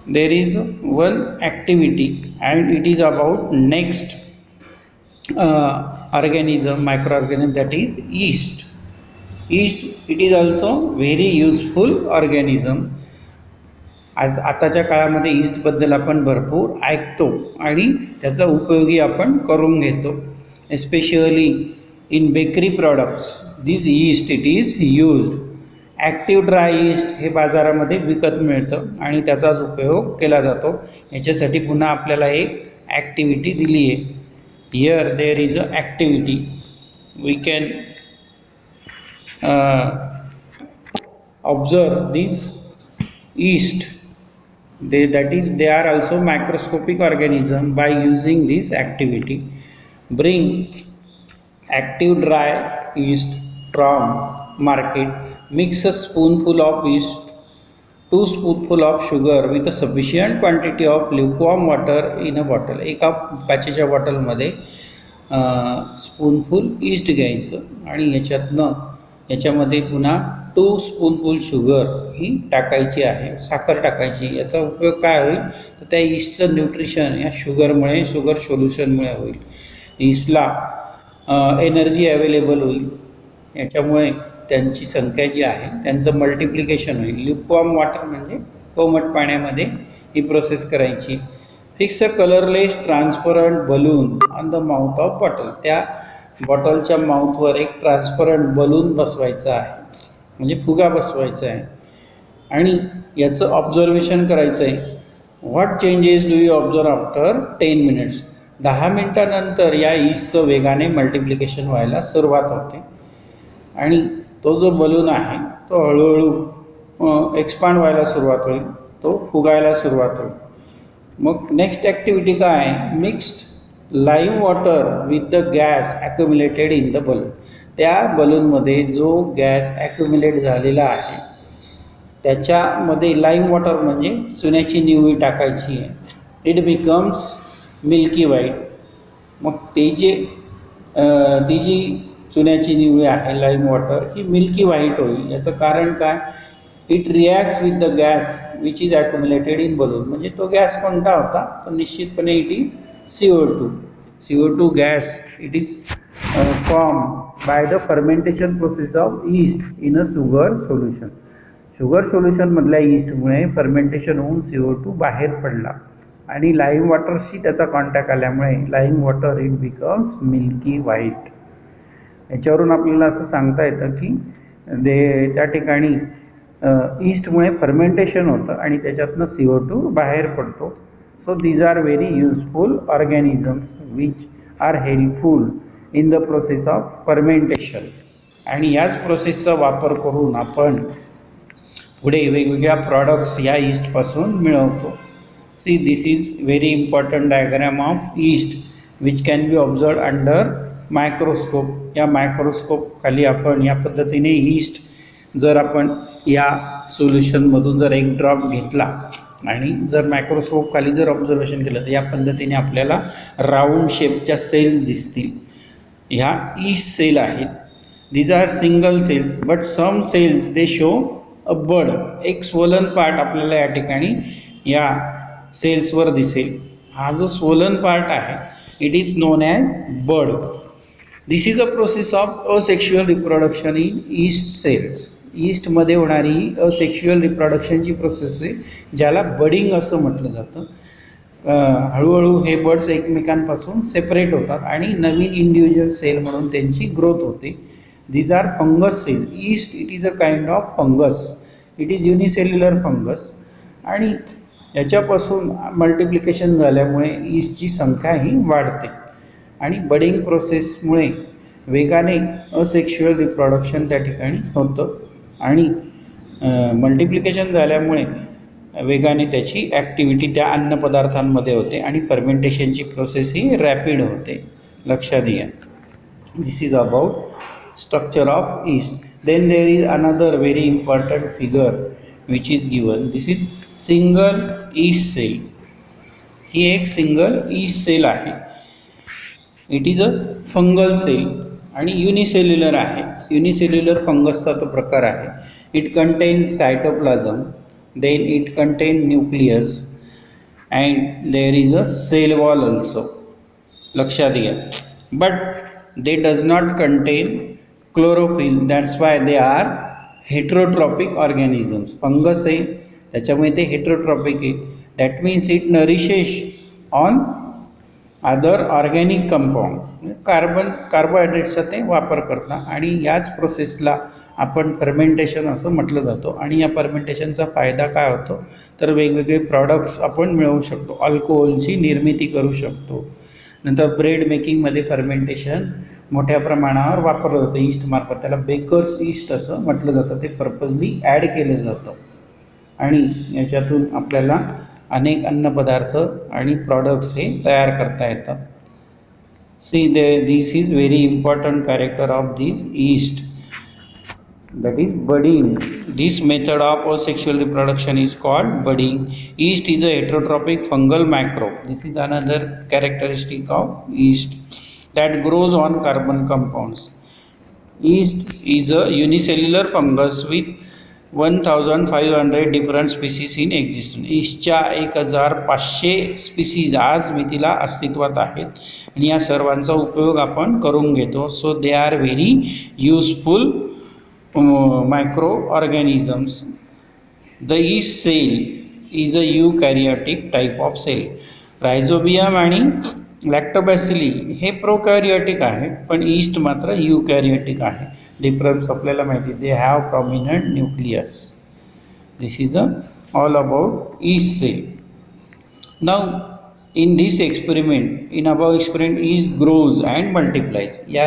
there is one activity and it is about next organism, microorganism, that is yeast. Yeast, it is also very useful organism. आताच्या काळामध्ये ईस्टबद्दल आपण भरपूर ऐकतो आणि त्याचा उपयोगी आपण करून घेतो. Especially in bakery products this east it is used. Active dry east हे बाजारामध्ये विकत मिळतं आणि त्याचाच उपयोग केला जातो. याच्यासाठी पुन्हा आपल्याला एक ॲक्टिव्हिटी दिली आहे. Here there is a activity. We can observe this yeast. They are also microscopic organism. By using this activity, bring active dry yeast from market, mix a spoonful of yeast, 2 spoonful of sugar with a sufficient quantity of lukewarm water in a bottle. एका काचेच्या बॉटलमध्ये spoonful east घ्यायचं आणि याच्यामध्ये पुन्हा 2 spoonful sugar ही टाकायची आहे, साखर टाकायची. याचा उपयोग काय होईल तर त्या ईस्टचं न्यूट्रिशन या शुगरमुळे, शुगर सोल्युशनमुळे होईल. ईस्टला एनर्जी अवेलेबल होईल. याच्यामुळे त्यांची संख्या जी आहे त्यांचं मल्टिप्लिकेशन होईल. ल्युकवॉर्म वॉटर म्हणजे कोमट पाण्यामध्ये ही प्रोसेस करायची. Fix a colourless transparent balloon on the mouth of bottle. त्या बॉटलच्या माउथवर एक ट्रान्सपरंट बलून बसवायचं आहे, म्हणजे फुगा बसवायचा आहे आणि याचं ऑब्झर्वेशन करायचं आहे. What changes do you observe after 10 minutes. 10 मिनटानंतर या ईस्टचं वेगाने मल्टिप्लिकेशन व्हायला सुरुवात होते आणि तो जो बलून आहे तो हळूहळू एक्सपांड व्हायला सुरुवात होईल, तो फुगायला सुरुवात होईल. मग नेक्स्ट ॲक्टिव्हिटी काय आहे? Mixed lime water with the gas accumulated in the balloon. त्या बलूनमध्ये जो गॅस ॲक्युम्युलेट झालेला आहे त्याच्यामध्ये लाईम वॉटर म्हणजे चुन्याची निवळी टाकायची आहे. It becomes milky white. मग ती जी चुन्याची निवळी आहे लाईम वॉटर ही मिल्की व्हाईट होईल. याचं कारण काय? It reacts with the gas which is accumulated in balloon. म्हणजे तो गॅस कोणता होता? तर निश्चितपणे it is CO2. CO2 gas, it is formed by the fermentation process of yeast in a sugar solution. Sugar सोल्युशनमधल्या ईस्टमुळे फर्मेंटेशन होऊन CO2 बाहेर पडला आणि लाईम वॉटरशी त्याचा कॉन्टॅक्ट आल्यामुळे lime water it becomes milky white. याच्यावरून आपल्याला असं सांगता येतं की त्या ठिकाणी ईस्टमुळे फर्मेंटेशन होतं आणि त्याच्यातनं CO2 बाहेर पडतो. So these are very useful organisms which are helpful in the process of fermentation. आणि याच प्रोसेसचा वापर करून आपण पुढे वेगवेगळ्या प्रॉडक्ट्स या ईस्टपासून मिळवतो. See this is very important diagram of east which can be observe under microscope. या मायक्रोस्कोप खाली आपण या पद्धतीने ईस्ट जर आपण या सोल्युशनमधून जर एक ड्रॉप घेतला आणि जर मायक्रोस्कोप खाली जर ऑब्झर्वेशन केलं तर या पद्धतीने आपल्याला राऊंड शेपच्या सेल्स दिसतील. ह्या ईस्ट सेल आहेत. These are single cells but some cells they show a bud. एक स्वोलन पार्ट आपल्याला या ठिकाणी या सेल्सवर दिसेल. हा जो स्वोलन पार्ट आहे it is known as bud. This is a process of asexual reproduction in yeast cells. ईस्टमध्ये होणारी असेक्शुअल रिप्रोडक्शनची प्रोसेस आहे ज्याला बडिंग असं म्हटलं जातं. हळूहळू हे बर्ड्स एकमेकांपासून सेपरेट होतात आणि नवीन इंडिव्हिज्युअल सेल म्हणून त्यांची ग्रोथ होते. These are fungus cell. Yeast it is a kind of fungus. It is unicellular fungus आणि याच्यापासून मल्टिप्लिकेशन झाल्यामुळे ईस्टची संख्याही वाढते आणि बडिंग प्रोसेसमुळे वेगाने असेक्शुअल रिप्रोडक्शन त्या ठिकाणी होतं आणि मल्टिप्लिकेशन झाल्यामुळे वेगाने त्याची ॲक्टिव्हिटी त्या अन्नपदार्थांमध्ये होते आणि फर्मेंटेशनची प्रोसेस ही रॅपिड होते. लक्षात घ्या. This is about structure of yeast. Then there is another very important figure which is given. This is single yeast cell. ही एक सिंगल ईस्ट सेल आहे. It is a fungal cell आणि unicellular आहे. Unicellular फंगसचा तो प्रकार आहे. It contains cytoplasm, then it contain nucleus, and there is a cell wall also. लक्षात घ्या. But they does not contain chlorophyll. That's why they are heterotrophic organisms. Fungus आहे त्याच्यामुळे ते हेटरोट्रॉपिक आहे. That means it nourishes on other organic compound, कार्बोहायड्रेट्सचा ते वापर करतात आणि याच प्रोसेसला आपण फर्मेंटेशन असं म्हटलं जातं. आणि या फर्मेंटेशनचा फायदा काय होतो तर वेगवेगळे प्रॉडक्ट्स आपण मिळवू शकतो, अल्कोहोलची निर्मिती करू शकतो. नंतर ब्रेड मेकिंगमध्ये फर्मेंटेशन मोठ्या प्रमाणावर वापरलं जातं ईस्टमार्फत. त्याला बेकर्स ईस्ट असं म्हटलं जातं. ते पर्पजली ॲड केलं जातं आणि याच्यातून आपल्याला अनेक अन्नपदार्थ आणि प्रॉडक्ट्स हे तयार करता येतात. See this is very important character of this east, that is budding. This method of asexual reproduction is called budding. Yeast is a heterotrophic fungal microbe. This is another characteristic of yeast that grows on carbon compounds. Yeast is a unicellular fungus with 1500 different species in existence. yeastच्या 1500 species आज मितीला अस्तित्वात आहेत आणि या सर्वांचा उपयोग आपण करून घेतो. So they are very useful microorganisms. The yeast cell is a eukaryotic type of cell. Rhizobium आणि लॅक्टोबॅसिली हे प्रोकॅरियोटिक आहे, पण ईस्ट मात्र युकॅरियोटिक आहे. डिफरन्स आपल्याला माहिती. They have prominent nucleus. This is all about yeast cell. Now in this experiment, in about experiment east grows and मल्टिप्लाइज. या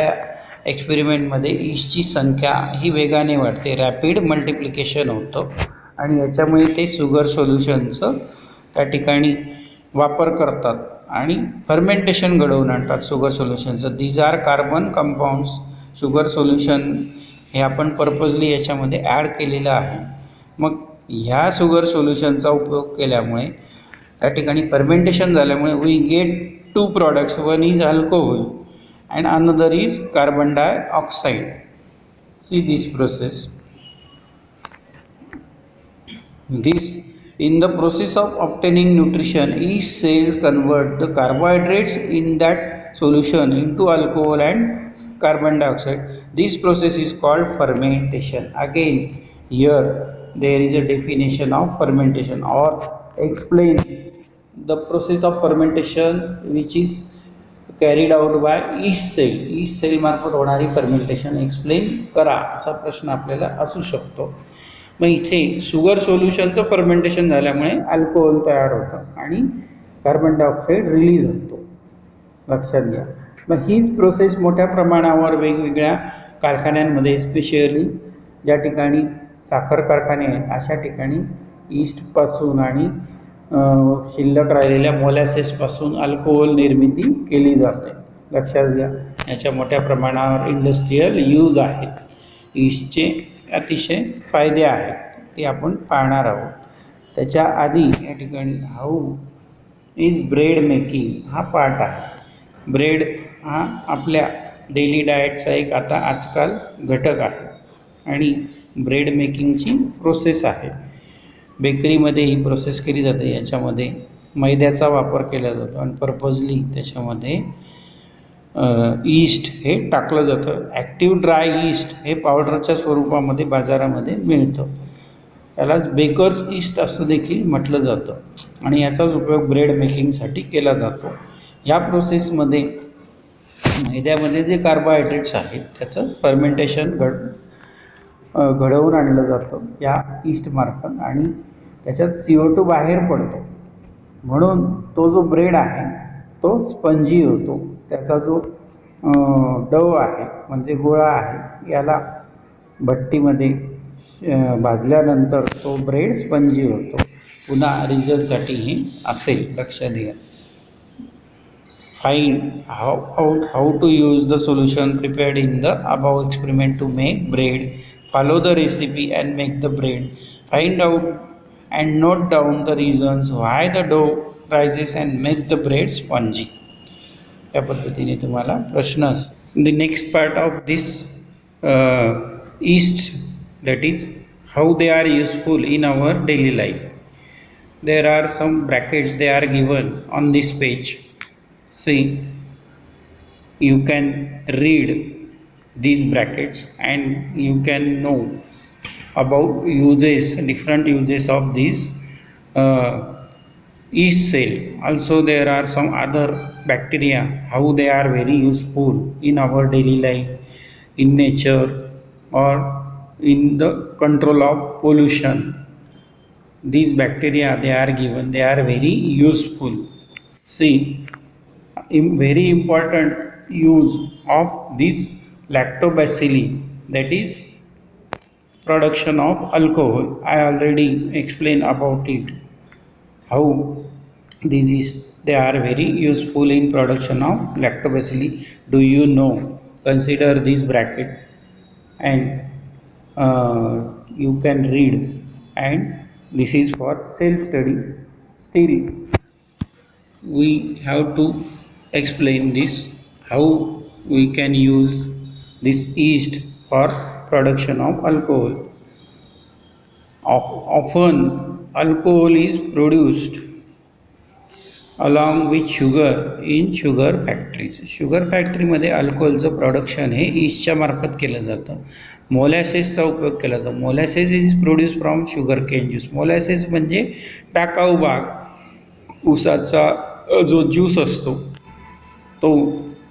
एक्सपेरिमेंटमध्ये ईस्टची संख्या ही वेगाने वाढते, रॅपिड मल्टिप्लिकेशन होतं आणि याच्यामुळे ते शुगर सोल्युशनचं त्या ठिकाणी वापर करतात आणि फर्मेंटेशन घडवून आणतात शुगर सोल्युशनचं. These are carbon compounds. Sugar solution हे आपण पर्पजली याच्यामध्ये ॲड केलेलं आहे. मग ह्या शुगर सोल्युशनचा उपयोग केल्यामुळे त्या ठिकाणी फर्मेंटेशन झाल्यामुळे we get two products. One is alcohol and another is carbon dioxide. See this process. In the process of obtaining nutrition, yeast cells convert the carbohydrates in that solution into alcohol and carbon dioxide. This process is called fermentation. Again, here there is a definition of fermentation, or explain the process of fermentation which is carried out by yeast cell. Yeast cell मार्फत होणारी fermentation explain करा असा प्रश्न आपल्याला असू शकतो. मग इथे शुगर सोल्युशनचं फर्मेंटेशन झाल्यामुळे अल्कोहोल तयार होतं आणि कार्बन डायऑक्साईड रिलीज होतो. लक्षात घ्या. मग हीच प्रोसेस मोठ्या प्रमाणावर वेगवेगळ्या कारखान्यांमध्ये, स्पेशली ज्या ठिकाणी साखर कारखाने आहेत अशा ठिकाणी ईस्टपासून आणि शिल्लक राहिलेल्या मोलॅसेसपासून अल्कोहोल निर्मिती केली जाते. लक्षात घ्या. याच्या मोठ्या प्रमाणावर इंडस्ट्रीयल यूज आहेत. ईस्टचे अतिशय फायदे आहेत ते आपण पाहणार आहोत. त्याच्या आधी या ठिकाणी हाऊ इज ब्रेड मेकिंग हा पार्ट आहे. ब्रेड हा आपल्या डेली डाएटचा एक आता आजकाल घटक आहे आणि ब्रेड मेकिंगची प्रोसेस आहे. बेकरीमध्ये ही प्रोसेस केली जाते. याच्यामध्ये मैद्याचा वापर केला जातो आणि पर्पजली त्याच्यामध्ये ईस्ट हे टाकलं जातं. ॲक्टिव्ह ड्राय ईस्ट हे पावडरच्या स्वरूपामध्ये बाजारामध्ये मिळतं. त्यालाच बेकर्स ईस्ट असं देखील म्हटलं जातं आणि याचाच उपयोग ब्रेड मेकिंगसाठी केला जातो. या प्रोसेसमध्ये मैद्यामध्ये जे कार्बोहायड्रेट्स आहेत त्याचं फर्मेंटेशन घडवून आणलं जातं या ईस्टमार्फत आणि त्याच्यात CO2 बाहेर पडतो. म्हणून तो जो ब्रेड आहे तो स्पंजी होतो. त्याचा जो डव आहे म्हणजे गोळा आहे याला भट्टीमध्ये भाजल्यानंतर तो ब्रेड स्पंजी होतो. पुन्हा रिझल्टसाठी हे असेल. लक्षात घ्या. Find how to use the solution prepared in the above experiment to make bread. Follow the recipe and make the bread. Find out and note down the reasons why the dough rises and make the bread spongy. या पद्धतीने तुम्हाला प्रश्न असतो. The next part of this yeast, that is how they are useful in our daily life. there are some brackets they are given on this page. See, you can read these brackets and you can know about uses, different uses of this uh, yeast cell. Also there are some other bacteria, how they are very useful in our daily life, in nature, or in the control of pollution. These bacteria they are given, they are very useful. See, very important use of this lactobacilli, that is production of alcohol. I already explained about it, how this is, they are very useful in production of lactobacilli. Do you know? Consider this bracket and you can read, and this is for self study. Still we have to explain this, how we can use this yeast for production of alcohol. Often alcohol is produced along with sugar in sugar factories. Sugar फॅक्टरीमध्ये अल्कोहोलचं production हे ईस्टच्या मार्फत केलं जातं. मोलॅसेसचा उपयोग केला जातो. Molasses is produce from sugar cane juice. Molasses म्हणजे टाकाऊ भाग, ऊसाचा जो ज्यूस असतो तो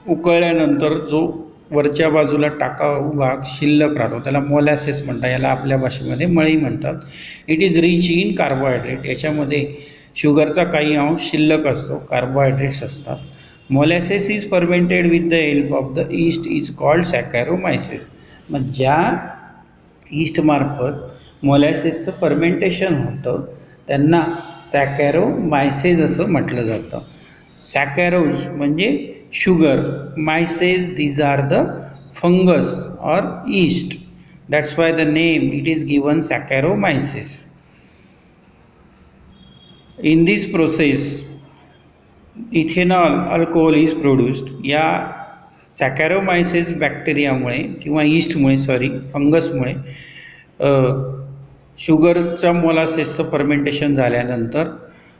उकळल्यानंतर जो वरच्या बाजूला टाकाऊ भाग शिल्लक राहतो त्याला मोलॅसेस म्हणतात. याला आपल्या भाषेमध्ये मळी म्हणतात. It is rich in carbohydrate. याच्यामध्ये शुगरचा काही अंश शिल्लक असतो, कार्बोहायड्रेट्स असतात. Molasses is fermented with the help of the yeast is called Saccharomyces. मग ज्या ईस्टमार्फत मोलॅसेसचं फर्मेंटेशन होतं त्यांना सॅकॅरोमायसेस असं म्हटलं जातं. सॅकॅरोज म्हणजे sugar, मायसेस these are the fungus or yeast. That's why the name it is given Saccharomyces. In this process ethanol alcohol is produced. या सॅकॅरोमायसेस बॅक्टेरियामुळे किंवा ईस्टमुळे फंगसमुळे शुगरच्या मोलासेसचं फर्मेंटेशन झाल्यानंतर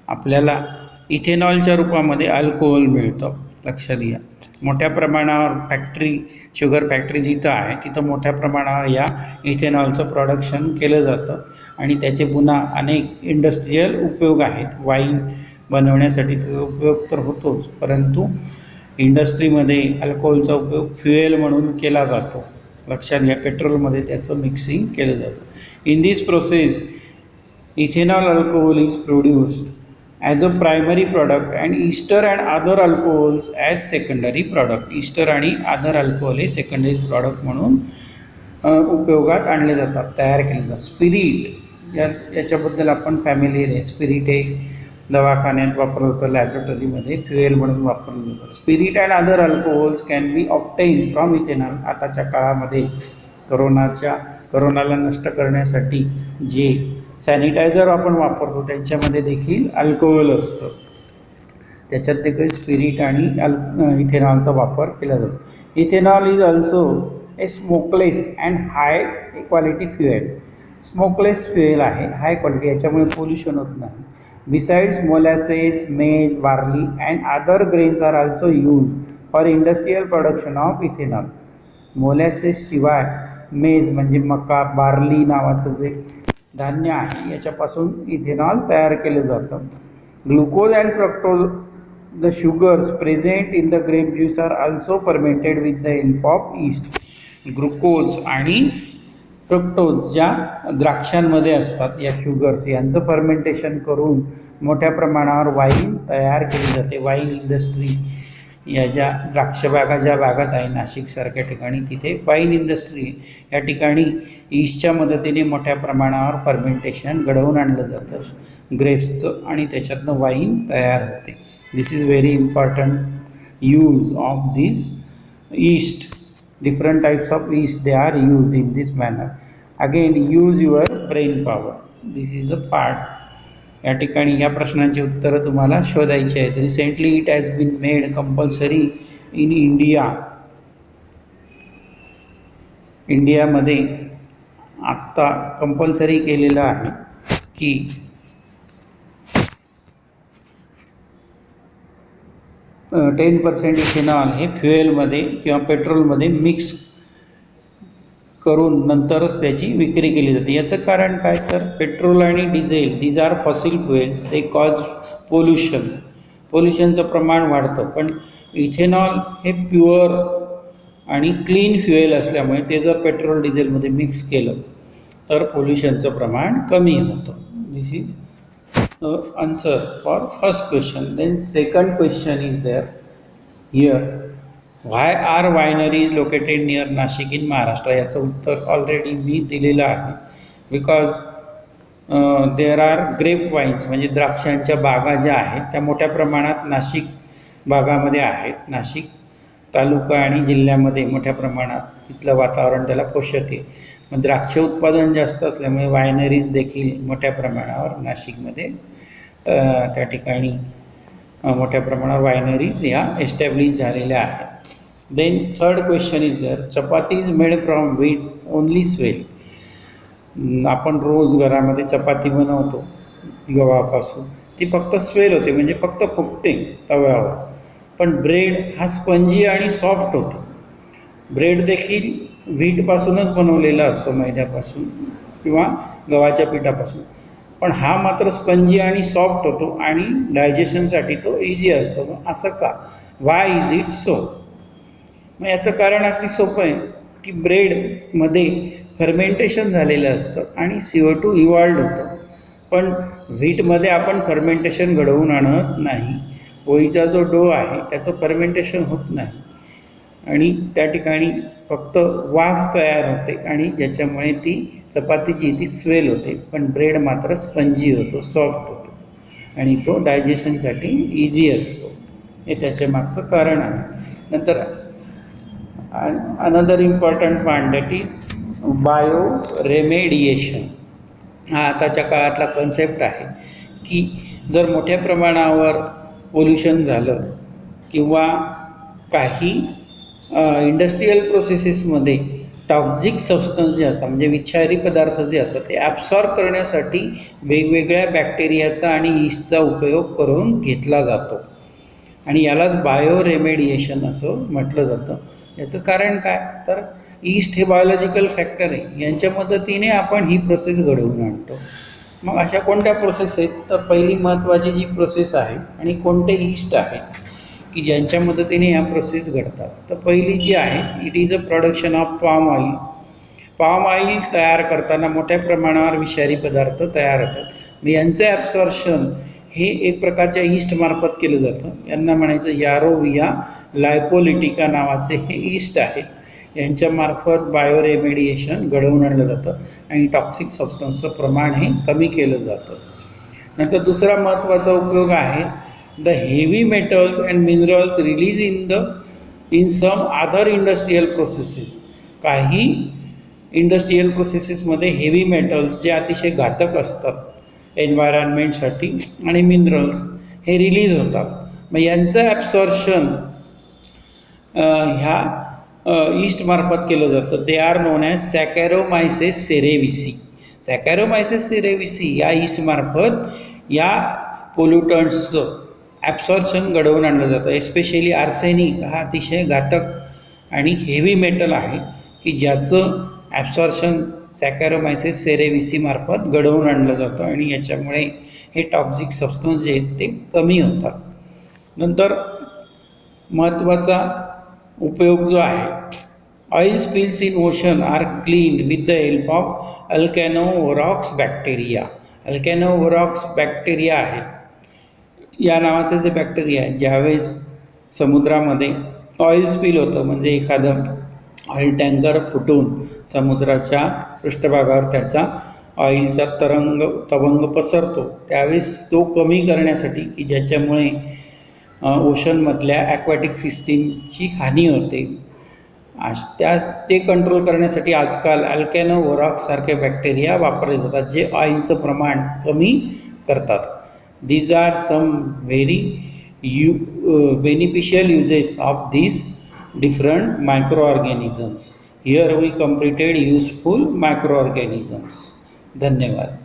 आपल्याला इथेनॉलच्या रूपामध्ये अल्कोहोल मिळतं. लक्षात घ्या, मोठ्या प्रमाणावर शुगर फॅक्टरी जिथं आहे तिथं मोठ्या प्रमाणावर या इथेनॉलचं प्रोडक्शन केलं जातं आणि त्याचे पुन्हा अनेक इंडस्ट्रीयल उपयोग आहेत. वाईन बनवण्यासाठी त्याचा उपयोग तर होतोच, परंतु इंडस्ट्रीमध्ये अल्कोहोलचा उपयोग फ्युएल म्हणून केला जातो. लक्षात घ्या, पेट्रोलमध्ये त्याचं मिक्सिंग केलं जातं. In this process ethanol alcohol is produced as a primary product and Easter and other alcohols as secondary product. Easter आणि अदर अल्कोहोल हे सेकंडरी प्रॉडक्ट म्हणून उपयोगात आणले जातात, तयार केले जातात. स्पिरिट याच्याबद्दल आपण फॅमिलीयर आहे. स्पिरिट हे दवाखान्यात वापरलं जातं, लॅबोरेटरीमध्ये फ्युएल म्हणून वापरलं जातं. Spirit and other alcohols can be obtain from ethanol. आताच्या काळामध्ये करोनाला नष्ट करण्यासाठी जे सॅनिटायझर आपण वापरतो त्यांच्यामध्ये देखील अल्कोहोल असतं. त्याच्यात देखील स्पिरिट आणि इथेनॉलचा वापर केला जातो. Ethanol is also a smokeless and high quality fuel. Smokeless fuel आहे, हाय क्वालिटी, याच्यामुळे पोल्युशन होत नाही. Besides molasses, maize, barley and other grains are also use for industrial production of ethanol. Molasses शिवाय maize म्हणजे मका, barley नावाचं जे धान्य आहे याच्यापासून इथेनॉल तयार केलं जातं. Glucose and fructose, the sugars present in the grape juice are also fermented with the help of yeast. Glucose आणि फ्रक्टोज ज्या द्राक्षांमध्ये असतात, या शुगर्स यांचं फर्मेंटेशन करून मोठ्या प्रमाणावर वाईन तयार केली जाते. वाईन इंडस्ट्री या ज्या द्राक्षबागा ज्या भागात आहे नाशिकसारख्या ठिकाणी, तिथे वाईन इंडस्ट्री, या ठिकाणी ईस्टच्या मदतीने मोठ्या प्रमाणावर फर्मेंटेशन घडवून आणलं जातं ग्रेप्सचं आणि त्याच्यातनं वाईन तयार होते. This is very important use of this yeast. Different types of yeast they are use in this manner. Again use your brain power. This is a part. या ठिकाणी या प्रश्नांची उत्तरं तुम्हाला शोधायची आहेत. Recently it has been made compulsory in इंडियामध्ये आत्ता कंपल्सरी केलेलं आहे की 10% इथेनॉल हे फ्युएलमध्ये किंवा पेट्रोलमध्ये मिक्स करून नंतरच त्याची विक्री केली जाते. याचं कारण काय, तर पेट्रोल आणि diesel these are fossil fuels, they cause पोल्युशनचं प्रमाण वाढतं. पण इथेनॉल हे प्युअर आणि क्लीन फ्युएल असल्यामुळे ते जर पेट्रोल डिझेलमध्ये मिक्स केलं तर पोल्युशनचं प्रमाण कमी होतं. This is answer for first question. Then second question is there here, why are wineries located near Nashik in Maharashtra. याचं उत्तर ऑलरेडी मी दिलेलं आहे. Because there are grape wines म्हणजे द्राक्षांच्या बागा ज्या आहेत त्या मोठ्या प्रमाणात नाशिक भागामध्ये आहेत. नाशिक तालुका आणि जिल्ह्यामध्ये मोठ्या प्रमाणात इथलं वातावरण त्याला पोषक आहे. मग द्राक्ष उत्पादन जास्त असल्यामुळे वायनरीज देखील मोठ्या प्रमाणावर नाशिकमध्ये त्या ठिकाणी मोठ्या प्रमाणावर वायनरीज या एस्टॅब्लिश झालेल्या आहेत. Then third question is there, chapati is made from wheat only swell. आपण रोज घरामध्ये चपाती बनवतो गव्हापासून, ती फक्त स्वेल होते म्हणजे फक्त फुगते तव्यावर. पण ब्रेड हा स्पंजी आणि सॉफ्ट होतो. ब्रेड देखील व्हीटपासूनच बनवलेला असतो, मैद्यापासून किंवा गव्हाच्या पिठापासून. पण हा मात्र स्पंजी आणि सॉफ्ट होतो आणि डायजेशनसाठी तो इझी असतो. मग असं का, वाय इज इट सो? मग याचं कारण अगदी सोपं आहे की ब्रेडमध्ये फर्मेंटेशन झालेलं असतं आणि CO2 इव्हॉल्ड होतं. पण व्हीटमध्ये आपण फर्मेंटेशन घडवून आणत नाही. पोळीचा जो डो आहे त्याचं फर्मेंटेशन होत नाही आणि त्या ठिकाणी फक्त वाफ तयार होते आणि ज्याच्यामुळे ती चपाती जी ती स्वेल होते. पण ब्रेड मात्र स्पंजी होतो, सॉफ्ट होतो आणि तो डायजेशनसाठी इझी असतो. हे त्याच्या मागचं कारण आहे. नंतर another important point that is bio remediation. हा आताच्या काळातला कन्सेप्ट आहे की जर मोठ्या प्रमाणावर पोल्युशन झालं किंवा काही इंडस्ट्रीयल प्रोसेसेसमध्ये टॉक्झिक सबस्टन्स जे असतात म्हणजे विषारी पदार्थ जे असतात ते ॲब्सॉर्ब करण्यासाठी वेगवेगळ्या बॅक्टेरियाचा आणि यीस्टचा उपयोग करून घेतला जातो आणि यालाच बायो रेमेडिएशन असं म्हटलं जातं. याचं कारण काय, तर यीस्ट हे बायोलॉजिकल फॅक्टर आहे. यांच्या मदतीने आपण ही प्रोसेस घडवून आणतो. मग अशा कोणत्या प्रोसेस आहेत, तर पहिली महत्त्वाची जी प्रोसेस आहे आणि कोणते यीस्ट आहेत की ज्यांच्या मदतीने ह्या प्रोसेस घडतात. तर पहिली जी आहे it is a production of palm oil. Palm oil तयार करताना मोठ्या प्रमाणावर विषारी पदार्थ तयार होतात. मग यांचं ॲब्सॉर्प्शन हे एक प्रकारच्या यीस्टमार्फत केलं जातं. यांना म्हणायचं यारोविया लायपोलिटिका नावाचे हे यीस्ट आहेत. यांच्यामार्फत बायो रेमेडिएशन घडवून आणलं जातं आणि टॉक्सिक सबस्टन्सचं प्रमाण हे कमी केलं जातं. नंतर दुसरा महत्त्वाचा उपयोग आहे the heavy metals and minerals release in some other industrial processes. काही इंडस्ट्रीयल प्रोसेसेसमध्ये हेवी मेटल्स जे अतिशय घातक असतात एन्व्हायरमेंटसाठी आणि मिनरल्स हे रिलीज होतात. मग यांचं ॲब्सॉर्प्शन ह्या यीस्टमार्फत केलं जातं. They are known as Saccharomyces cerevisiae. Saccharomyces cerevisiae या यीस्टमार्फत या पोल्युटंट्सचं ॲब्सॉर्प्शन घडवून आणलं जातं. एस्पेशली आर्सेनिक हा अतिशय घातक आणि हेवी मेटल आहे की ज्याचं ॲब्सॉर्प्शन सॅकॅरोमायसेस सेरेविसीमार्फत घडवून आणलं जातं आणि याच्यामुळे हे टॉक्झिक सबस्टन्स जे आहेत ते कमी होतात. नंतर महत्त्वाचा उपयोग जो आहे, oil spills in ocean are clean with the help of Alcanivorax bacteria. Alcanivorax bacteria आहेत. या नावाचे जे बॅक्टेरिया आहेत, ज्यावेळेस समुद्रामध्ये ऑइल स्पिल होतं म्हणजे एखादं ऑइल टँकर फुटून समुद्राच्या पृष्ठभागावर त्याचा ऑइलचा तवंग पसरतो, त्यावेळेस तो कमी करण्यासाठी की ज्याच्यामुळे ओशनमधल्या ॲक्वॅटिक सिस्टीमची हानी होते, ते कंट्रोल करण्यासाठी आजकाल अल्कॅनोवरॉक्ससारखे बॅक्टेरिया वापरले जातात जे ऑइलचं प्रमाण कमी करतात. These are some very beneficial uses of these different microorganisms. Here we completed useful microorganisms. धन्यवाद.